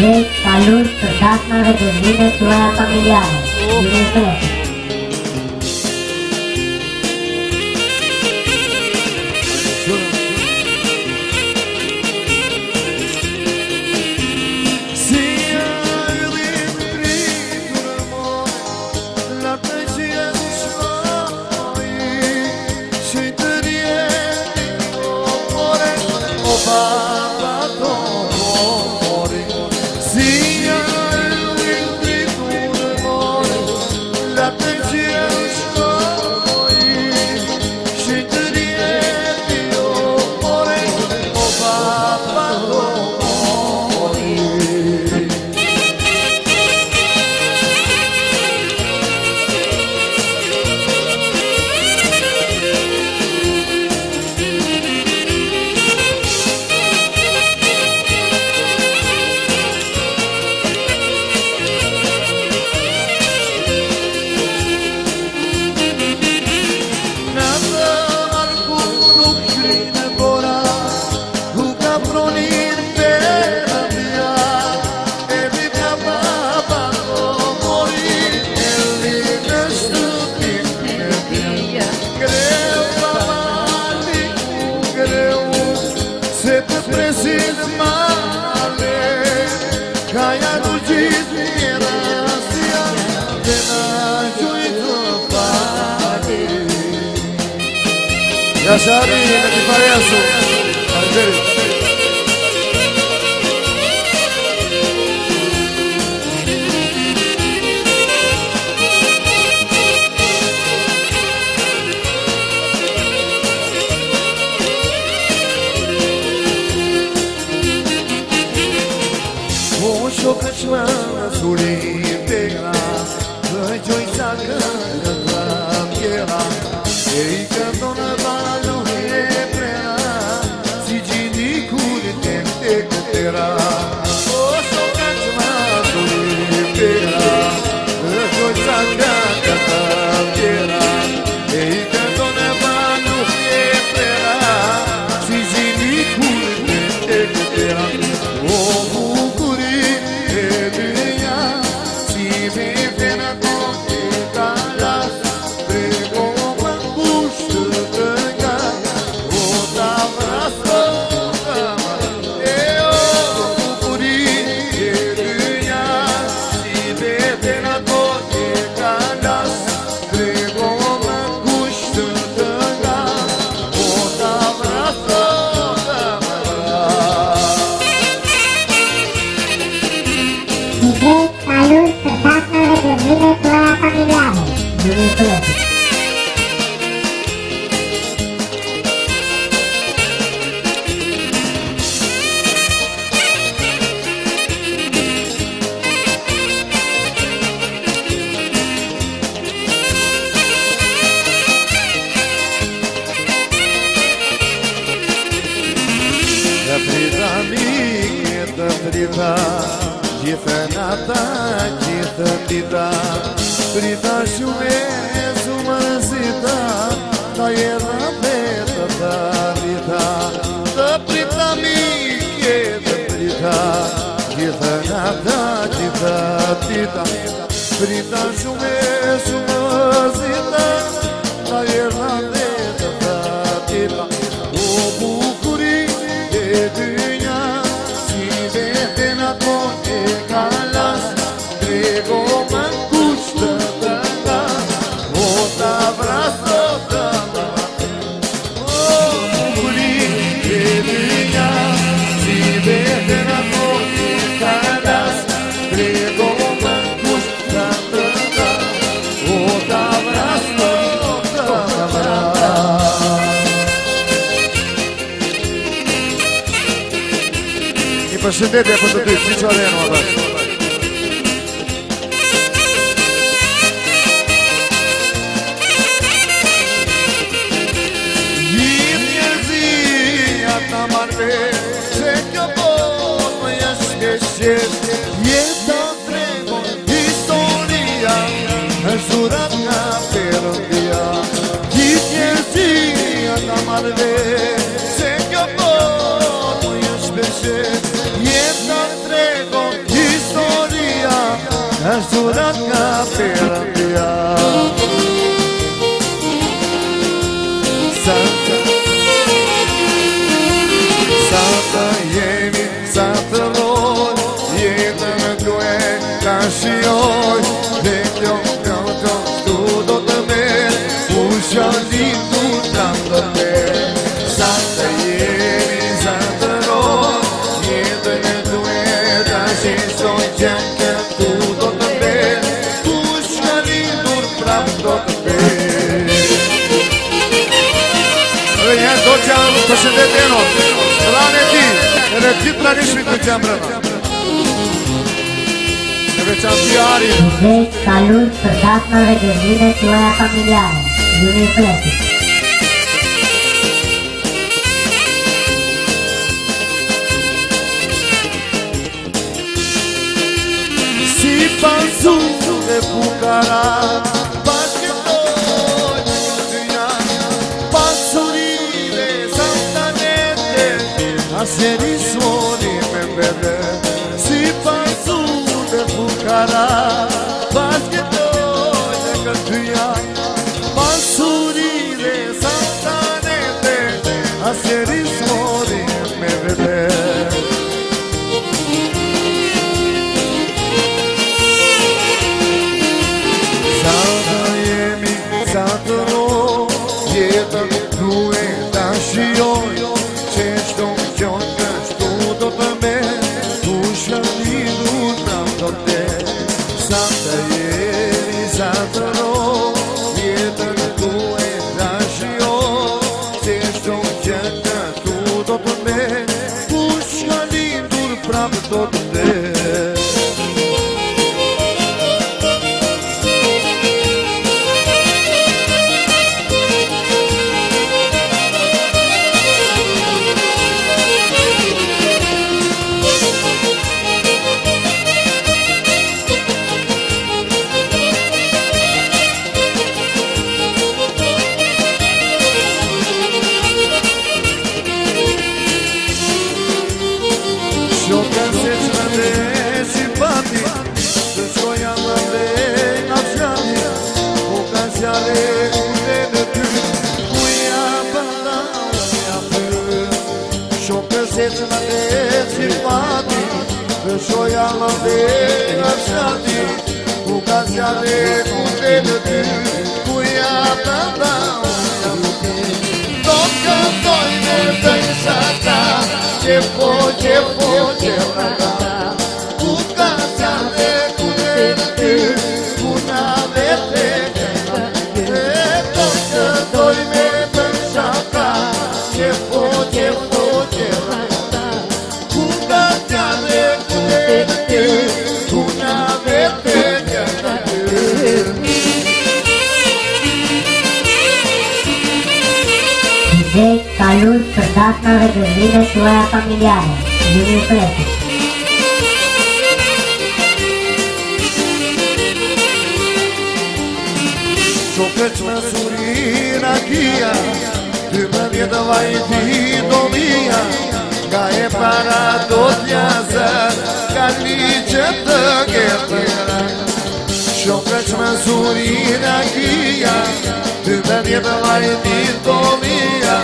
DJ Salud për dasmave të vitet tuaja familjare. Jure pretë. Yashari, neki paresu. Algeri. O shokachma suri tegra, joy saga tera. Ei cantona ballo e prena, si gini curi tente tera. O shokachma suri tegra, joy saga tera. Ei cantona ballo e prena, si gini curi tente tera. Gjithë nata, gjithë dita, prita shumë e zumëzita, ta jedha vetë të rita, të prita mike të prita, gjithë nata, gjithë dita, prita shumë e zumëzita, ta jedha vetë të rita, o bukuri e dynja, si vete në tonë e kalas, trego më kushtë të nga, o të abrazo të nga. O bukuri e dynja, si vete në tonë e kalas, trego më kushtë të nga, o të abrazo të nga. Përshëndetje për të dy, si që arenu atë. Gjithë njerëzia ta marve, se kjo botë më jashtë shqesht, jeta tregon historia, është dhurat nga Perëndia. Gjithë njerëzia ta marve, se kjo botë më jashtë shqesht, jeta tregon të jemi zatëror, jetën e duhet a shishoj qenë këtu do të mbetë, kush ka lindur prap do të mbetë. Dhe njështë do që janë të shëndet e në, rane ti, edhe ti pranishmi të që janë brëna. Edhe që janë ti ari. Dhe salut për datën dhe gëzime tuaja familjare. Juni Fletit. Si pasu dhe fukara, bashkëtoj në dyja, pasurive santanete, asjeri svoni me mbede. Si pasu dhe fukara, bashkëtoj në këtë dyja, pasurive santanete, asjeri svoni me mbede. Jetën duhet ta shijoj, që shto gjon kështu do të me, tu shëllidur prap do te. Sa të jemi zatëro, jetën duhet ta shijoj, që shto gjon kështu do të me, tu shëllidur prap do të te. Shokën se që më dhe si pati, të shoja më dhe nga fjali, po ka sjale kune në ty, uja bënda, uja për. Shokën se që më dhe si pati, të shoja më dhe nga fjali, po ka sjale kune në ty, uja bënda, uja për. Do këndoj me bëjshata, Qefo, qefo, qefrata, ku ka qane, ku dhe në ty, ku na vete qefra. E do këndoj me përshata, qefo, qefo, qefrata, ku ka qane, ku dhe në ty, ku na vete qefra. Dhe salut për datën dhe gëzime tuaja familjare. Juni Fletit. Shokët më surina kia, 12 vajti do mija, ka e para do t'jazër, ka liqët të gjetëra. Shokët më surina kia, 12 vajti do mija,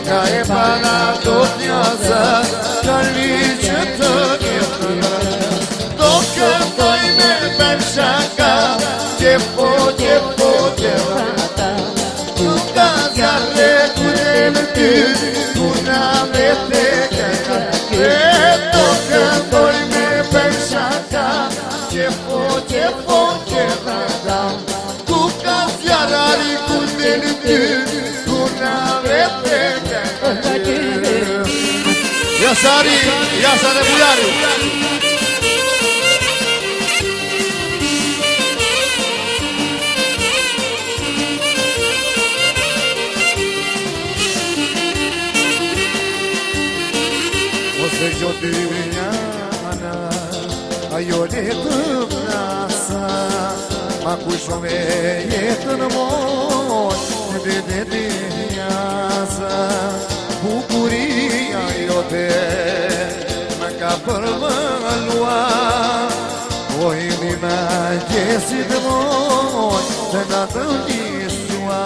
ka e para do t'jazër, ka liqët të gjetëra. Do këndoj me përshaka, qefo, qefo, qefrata, ku ka zjarre, ku dhe në ty, ku na vete këta. E do këndoj me përshaka, qefo, qefo, qefrata, ku ka zjarari, ku dhe në ty, ku na vete këta. Jasari, jasare bujari. Ose gjo dy njana, ajo letë prasa, ma kushove jetën moj, në dhe njasa, bukuria jote, më ka përmëllua, ojni ma gjesit moj, të nga të njësua.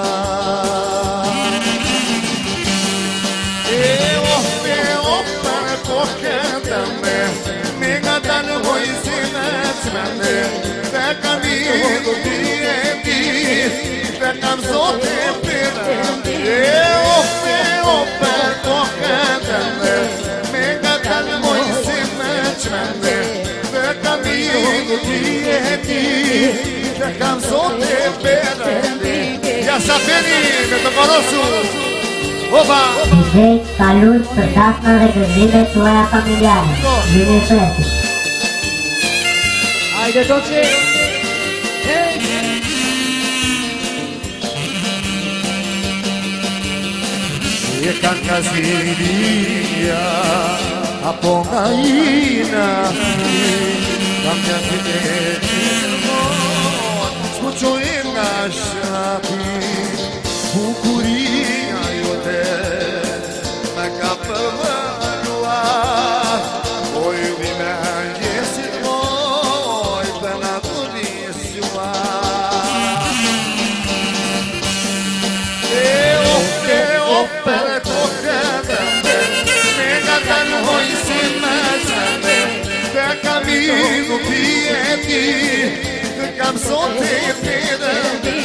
Këndëme, me nga dalë hojësime që mende, dhe kam vidu ti e ti, dhe kam zote për e per tocante me gatal moj si me çmende dhe kaminu ti kam sot e perëndi ja sapeni me të korosu opa DJ salut për dasma dhe gëzime tuaja familjare. Juni Presi. Hajde Doçi. e kanë Siria apo nga ina kam janë të s'muqoj nga shapi bukuria jote me ka përvënua oj dhime jesit moj për nga tunisua per tocante me gatal moj si me çmende dhe kaminu pieti dhe kam sot e perëndi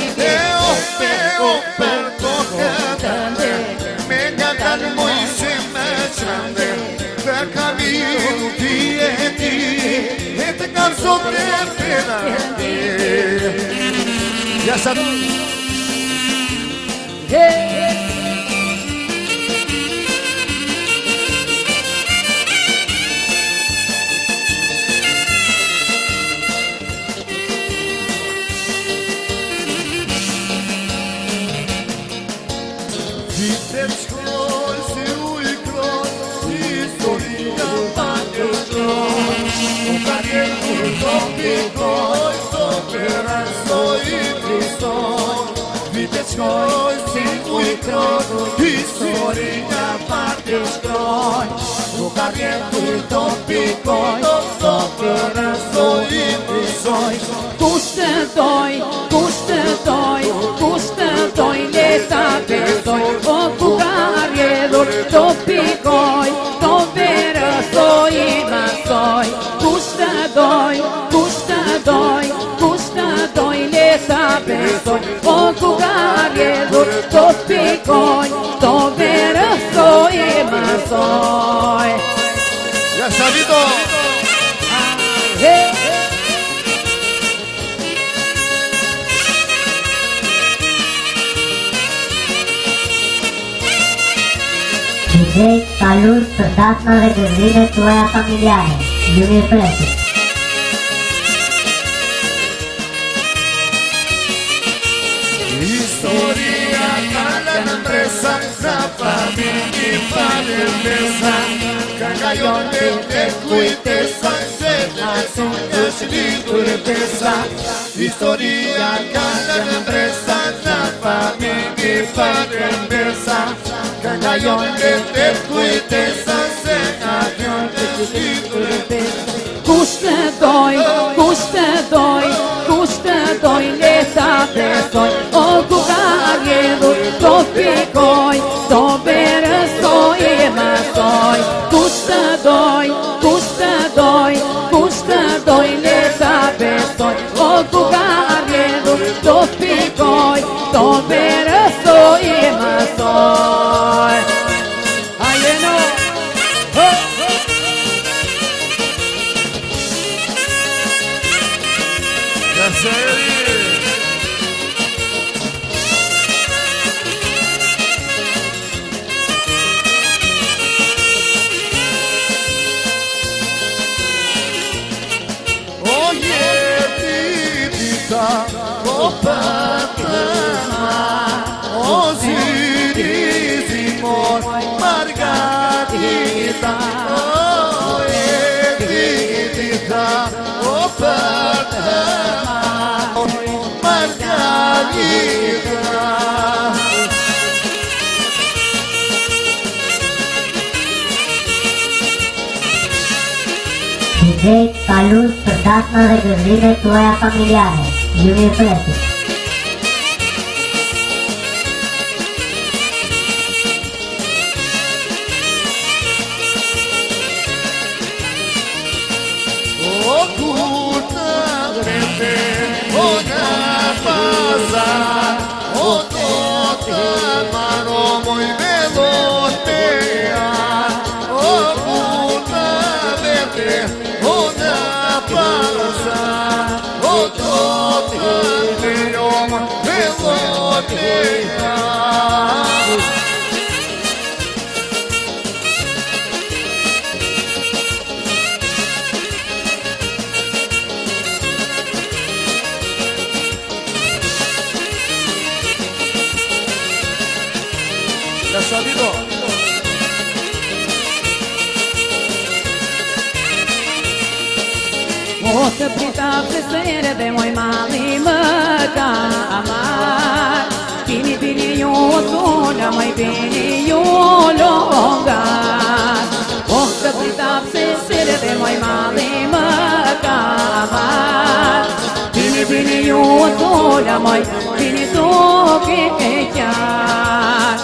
per tocante me gatal moj si me çmende dhe kaminu pieti dhe kam sot e perëndi ja sa Vitet shkroj si ujkroj historia pa të shkroj u ka njerë të pikoj të perasoj i pristoj Vitet shkroj si ujkroj historia pa të shkroj u ka njerë të pikoj të perasoj i pristoj Kushtetoj, leta besoj O ku ka rjedhur, to pikoj, to verësoj i masoj Kushtetoj, leta besoj O ku ka rjedhur, to pikoj, to verësoj i masoj Ja Savito! DJ salut për dasma dhe gëzime tuaja familjare. Juni Presi. Historia kalla në mbresa Sa familji pare mesa Kënga jote e kujtesa Se nasun është lidhur pesa Historia kalla në mbresa Sa familji pare mesa Kënga jote e kujtesa Se nasun është lidhur pesa Kushtetoj, leta besoj O ku ka rjedhur, to pikoj, to verësoj i masoj Kushtetoj, leta besoj O ku ka rjedhur, to pikoj, to verësoj i masoj Hajde no! O jetitita, o pëtëma, o zyrizimor, margarita O jetitita, o pëtëma, margarita DJ salut për dasma dhe gëzime tuaja familjare. Juni Presi. O kur të vrete, o në paza O do të maro moj velo të prita presere dhe moj mali më ka amar. Pini, pini ju sola, moj pini ju longar. Të prita presere dhe moj mali më ka amar. Pini, pini ju sola, moj pini toke e qar.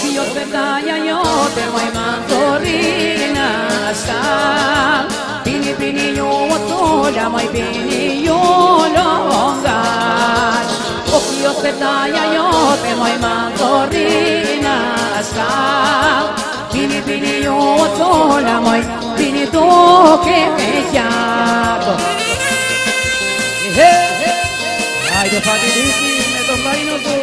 Kjo svedaja jote moj mantorina shkall. Pini, pini ju sola, moj pini ju longar. Kjo svedaja jote moj mantorina shkall. Pini, pini ju sola, moj pini toke e qar. Hajde fati disi me to farino tu.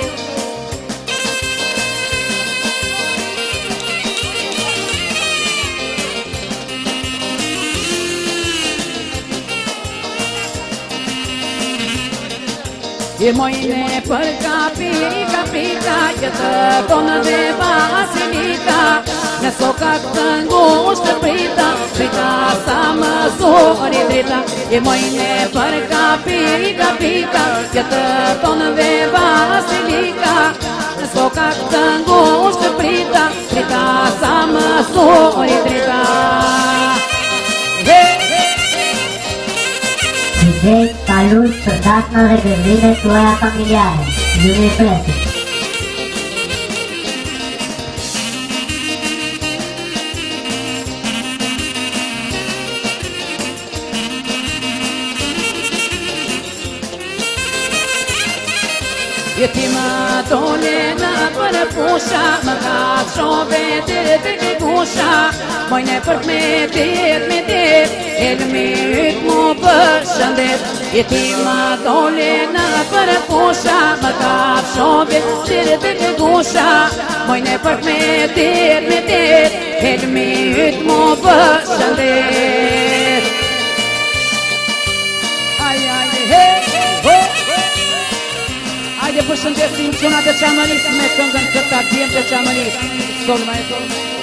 E mojne për kapika që të tonë dhe basilika. Në soka këtë ngusht të prita, prita sa më zori drita. E mojne për kapika që të tonë dhe basilika. Në soka këtë ngusht të prita, prita sa më zori drita. DJ salut për datën dhe gëzime tuaja familjare. Ju ne presim. Jeti më dole në për pusha, më ka shove të të kusha. Mojne për me det, elmi yt mu për shëndet. Jeti më dole në për pusha, më ka shove të të kusha. Mojne për me det, elmi yt mu për shëndet. Hajde përshëndesim qunat e Qamaris me këngën të ta djemë të Qamaris. Solma e solma.